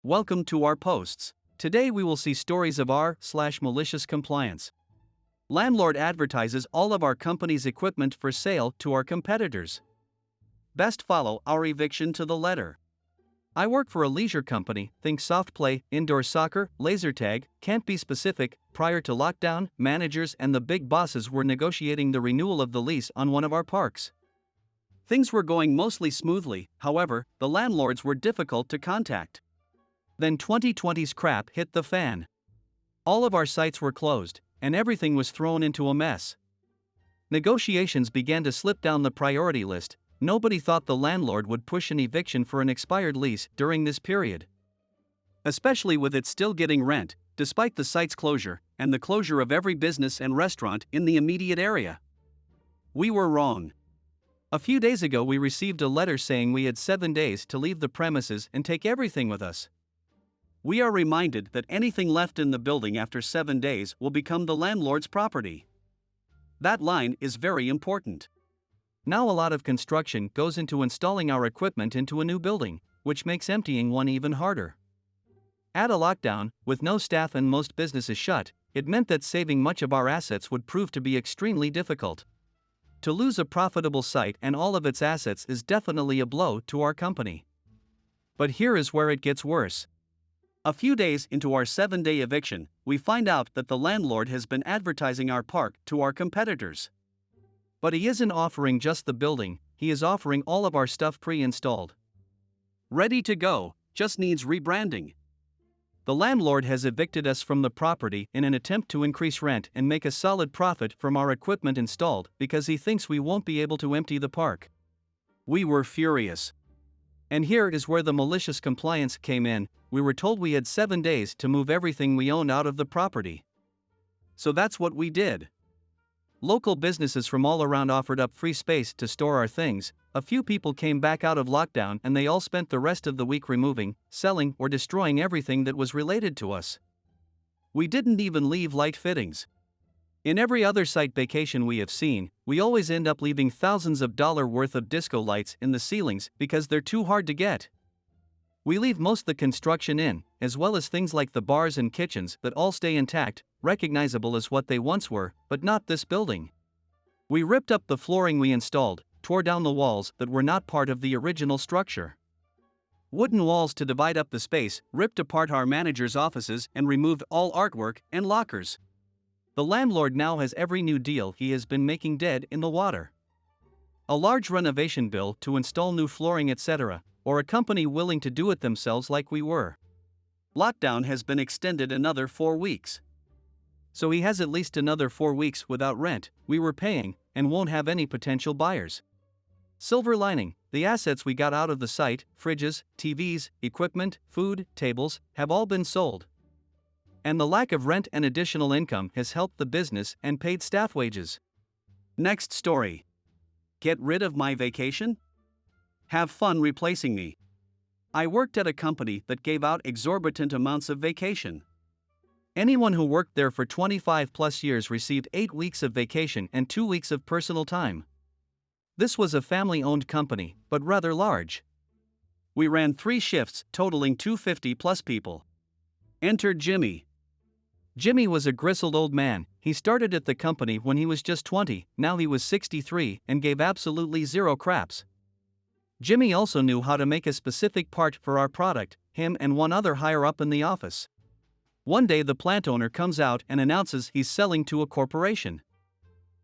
Welcome to our posts. Today we will see stories of r/malicious compliance. Landlord advertises all of our company's equipment for sale to our competitors. Best follow our eviction to the letter. I work for a leisure company, think soft play, indoor soccer, laser tag, can't be specific. Prior to lockdown, managers and the big bosses were negotiating the renewal of the lease on one of our parks. Things were going mostly smoothly, however, the landlords were difficult to contact. Then 2020's crap hit the fan. All of our sites were closed, and everything was thrown into a mess. Negotiations began to slip down the priority list. Nobody thought the landlord would push an eviction for an expired lease during this period. Especially with it still getting rent, despite the site's closure, and the closure of every business and restaurant in the immediate area. We were wrong. A few days ago we received a letter saying we had 7 days to leave the premises and take everything with us. We are reminded that anything left in the building after 7 days will become the landlord's property. That line is very important. Now a lot of construction goes into installing our equipment into a new building, which makes emptying one even harder. Add a lockdown, with no staff and most businesses shut, it meant that saving much of our assets would prove to be extremely difficult. To lose a profitable site and all of its assets is definitely a blow to our company. But here is where it gets worse. A few days into our 7-day eviction, we find out that the landlord has been advertising our park to our competitors. But he isn't offering just the building, he is offering all of our stuff pre-installed. Ready to go, just needs rebranding. The landlord has evicted us from the property in an attempt to increase rent and make a solid profit from our equipment installed because he thinks we won't be able to empty the park. We were furious. And here is where the malicious compliance came in. We were told we had 7 days to move everything we owned out of the property. So that's what we did. Local businesses from all around offered up free space to store our things. A few people came back out of lockdown and they all spent the rest of the week removing, selling, or destroying everything that was related to us. We didn't even leave light fittings. In every other site vacation we have seen, we always end up leaving thousands of dollars worth of disco lights in the ceilings because they're too hard to get. We leave most the construction in, as well as things like the bars and kitchens that all stay intact, recognizable as what they once were, but not this building. We ripped up the flooring we installed, tore down the walls that were not part of the original structure. Wooden walls to divide up the space, ripped apart our manager's offices and removed all artwork and lockers. The landlord now has every new deal he has been making dead in the water. A large renovation bill to install new flooring, etc., or a company willing to do it themselves like we were. Lockdown has been extended another 4 weeks. So he has at least another 4 weeks without rent we were paying and won't have any potential buyers. Silver lining, the assets we got out of the site, fridges, TVs, equipment, food, tables, have all been sold. And the lack of rent and additional income has helped the business and paid staff wages. Next story. Get rid of my vacation? Have fun replacing me. I worked at a company that gave out exorbitant amounts of vacation. Anyone who worked there for 25 plus years received 8 weeks of vacation and 2 weeks of personal time. This was a family-owned company, but rather large. We ran 3 shifts totaling 250 plus people. Enter Jimmy. Jimmy was a grizzled old man. He started at the company when he was just 20, now he was 63 and gave absolutely zero craps. Jimmy also knew how to make a specific part for our product, him and one other higher up in the office. One day the plant owner comes out and announces he's selling to a corporation.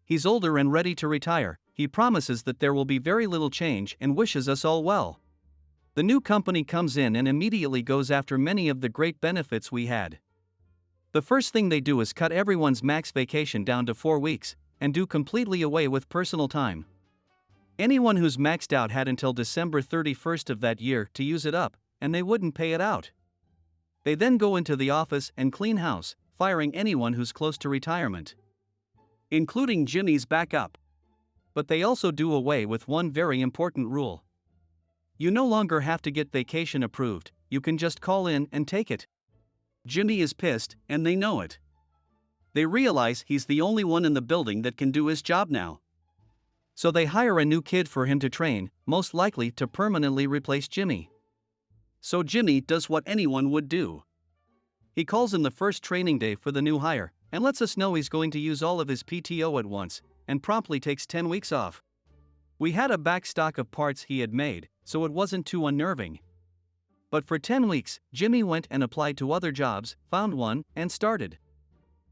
He's older and ready to retire. He promises that there will be very little change and wishes us all well. The new company comes in and immediately goes after many of the great benefits we had. The first thing they do is cut everyone's max vacation down to 4 weeks, and do completely away with personal time. Anyone who's maxed out had until December 31st of that year to use it up, and they wouldn't pay it out. They then go into the office and clean house, firing anyone who's close to retirement, including Jimmy's backup. But they also do away with one very important rule. You no longer have to get vacation approved, you can just call in and take it. Jimmy is pissed, and they know it. They realize he's the only one in the building that can do his job now. So they hire a new kid for him to train, most likely to permanently replace Jimmy. So Jimmy does what anyone would do. He calls in the first training day for the new hire and lets us know he's going to use all of his PTO at once and promptly takes 10 weeks off. We had a back stock of parts he had made, so it wasn't too unnerving. But for 10 weeks, Jimmy went and applied to other jobs, found one, and started.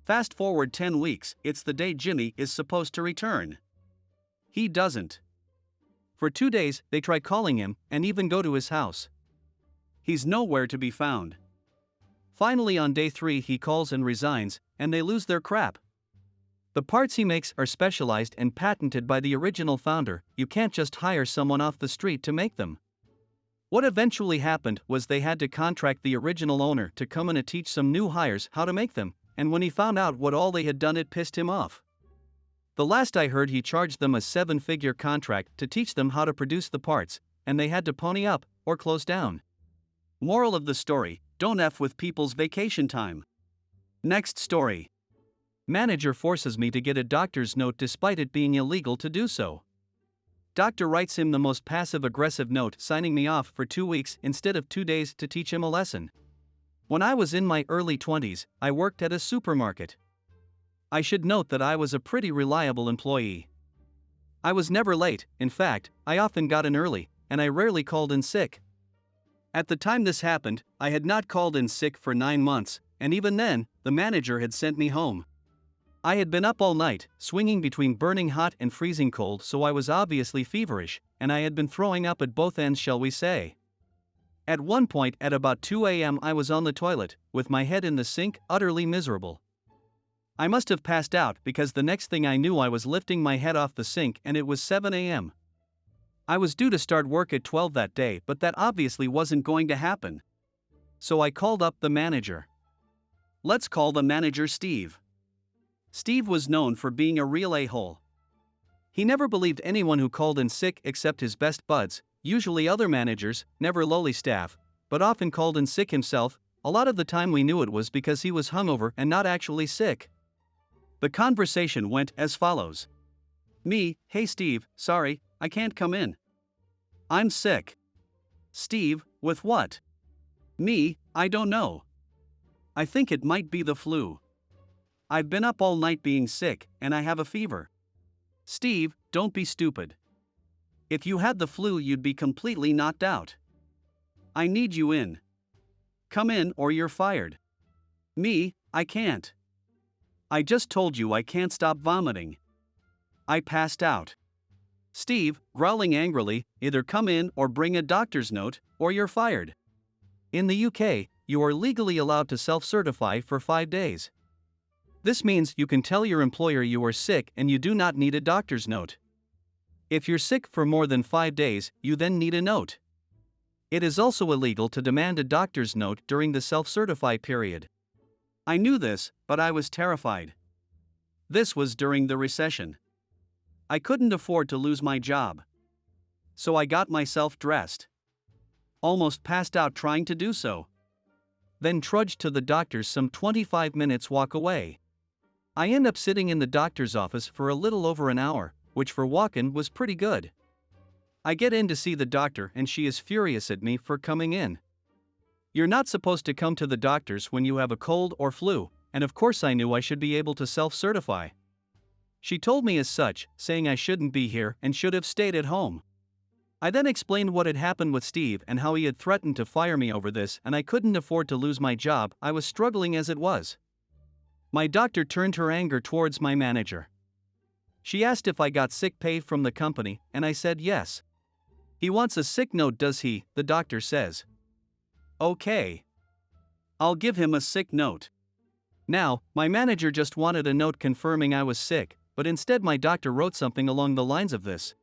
Fast forward 10 weeks, it's the day Jimmy is supposed to return. He doesn't. For 2 days, they try calling him and even go to his house. He's nowhere to be found. Finally, on day 3, he calls and resigns, and they lose their crap. The parts he makes are specialized and patented by the original founder. You can't just hire someone off the street to make them. What eventually happened was they had to contract the original owner to come in and teach some new hires how to make them, and when he found out what all they had done, it pissed him off. The last I heard, he charged them a 7-figure contract to teach them how to produce the parts, and they had to pony up or close down. Moral of the story: don't F with people's vacation time. Next story. Manager forces me to get a doctor's note despite it being illegal to do so. Doctor writes him the most passive-aggressive note, signing me off for 2 weeks instead of 2 days to teach him a lesson. When I was in my early 20s, I worked at a supermarket. I should note that I was a pretty reliable employee. I was never late. In fact, I often got in early, and I rarely called in sick. At the time this happened, I had not called in sick for 9 months, and even then, the manager had sent me home. I had been up all night, swinging between burning hot and freezing cold, so I was obviously feverish, and I had been throwing up at both ends, shall we say. At one point at about 2 a.m. I was on the toilet, with my head in the sink, utterly miserable. I must have passed out because the next thing I knew I was lifting my head off the sink and it was 7 a.m. I was due to start work at 12 that day, but that obviously wasn't going to happen. So I called up the manager. Let's call the manager Steve. Steve was known for being a real a-hole. He never believed anyone who called in sick except his best buds, usually other managers, never lowly staff, but often called in sick himself. A lot of the time we knew it was because he was hungover and not actually sick. The conversation went as follows. Me: hey Steve, sorry, I can't come in. I'm sick. Steve: with what? Me: I don't know. I think it might be the flu. I've been up all night being sick, and I have a fever. Steve: don't be stupid. If you had the flu, you'd be completely knocked out. I need you in. Come in or you're fired. Me: I can't. I just told you I can't stop vomiting. I passed out. Steve, growling angrily: either come in or bring a doctor's note, or you're fired. In the UK, you are legally allowed to self-certify for 5 days. This means you can tell your employer you are sick and you do not need a doctor's note. If you're sick for more than 5 days, you then need a note. It is also illegal to demand a doctor's note during the self-certify period. I knew this, but I was terrified. This was during the recession. I couldn't afford to lose my job. So I got myself dressed. Almost passed out trying to do so. Then trudged to the doctor's, some 25 minutes walk away. I end up sitting in the doctor's office for a little over an hour, which for walk-in was pretty good. I get in to see the doctor and she is furious at me for coming in. You're not supposed to come to the doctor's when you have a cold or flu, and of course I knew I should be able to self-certify. She told me as such, saying I shouldn't be here and should have stayed at home. I then explained what had happened with Steve and how he had threatened to fire me over this, and I couldn't afford to lose my job. I was struggling as it was. My doctor turned her anger towards my manager. She asked if I got sick pay from the company, and I said yes. He wants a sick note, does he? The doctor says. Okay. I'll give him a sick note. Now, my manager just wanted a note confirming I was sick, but instead my doctor wrote something along the lines of this.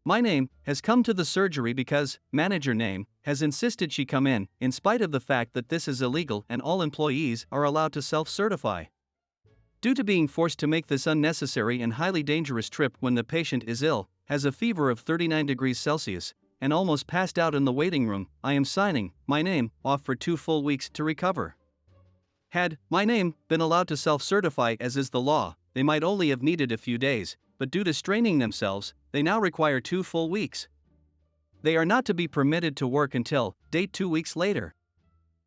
My name has come to the surgery because manager name has insisted she come in spite of the fact that this is illegal and all employees are allowed to self-certify. Due to being forced to make this unnecessary and highly dangerous trip when the patient is ill, has a fever of 39 degrees Celsius, and almost passed out in the waiting room, I am signing my name off for 2 full weeks to recover. Had my name been allowed to self-certify as is the law, they might only have needed a few days, but due to straining themselves, they now require 2 full weeks. They are not to be permitted to work until, date 2 weeks later.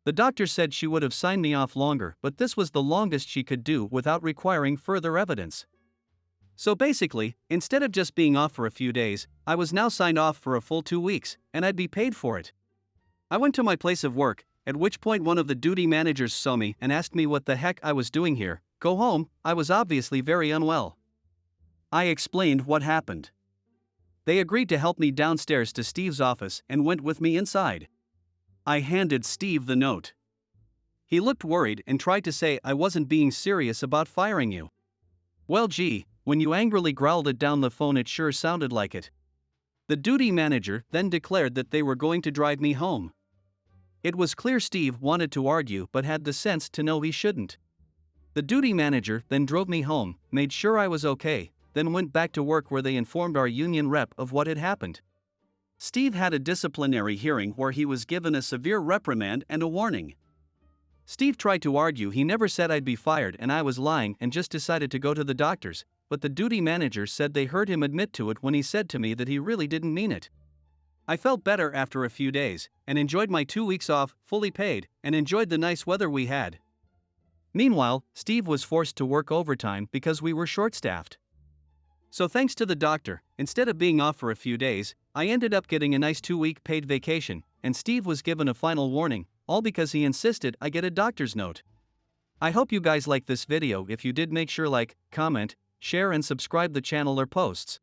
The doctor said she would have signed me off longer, but this was the longest she could do without requiring further evidence. So basically, instead of just being off for a few days, I was now signed off for a full 2 weeks, and I'd be paid for it. I went to my place of work, at which point one of the duty managers saw me and asked me what the heck I was doing here. Go home, I was obviously very unwell. I explained what happened. They agreed to help me downstairs to Steve's office and went with me inside. I handed Steve the note. He looked worried and tried to say I wasn't being serious about firing you. Well, gee, when you angrily growled it down the phone, it sure sounded like it. The duty manager then declared that they were going to drive me home. It was clear Steve wanted to argue but had the sense to know he shouldn't. The duty manager then drove me home, made sure I was okay, then went back to work where they informed our union rep of what had happened. Steve had a disciplinary hearing where he was given a severe reprimand and a warning. Steve tried to argue he never said I'd be fired and I was lying and just decided to go to the doctors, but the duty manager said they heard him admit to it when he said to me that he really didn't mean it. I felt better after a few days, and enjoyed my 2 weeks off, fully paid, and enjoyed the nice weather we had. Meanwhile, Steve was forced to work overtime because we were short-staffed. So thanks to the doctor, instead of being off for a few days, I ended up getting a nice 2-week paid vacation, and Steve was given a final warning, all because he insisted I get a doctor's note. I hope you guys liked this video. If you did, make sure like, comment, share and subscribe the channel or posts.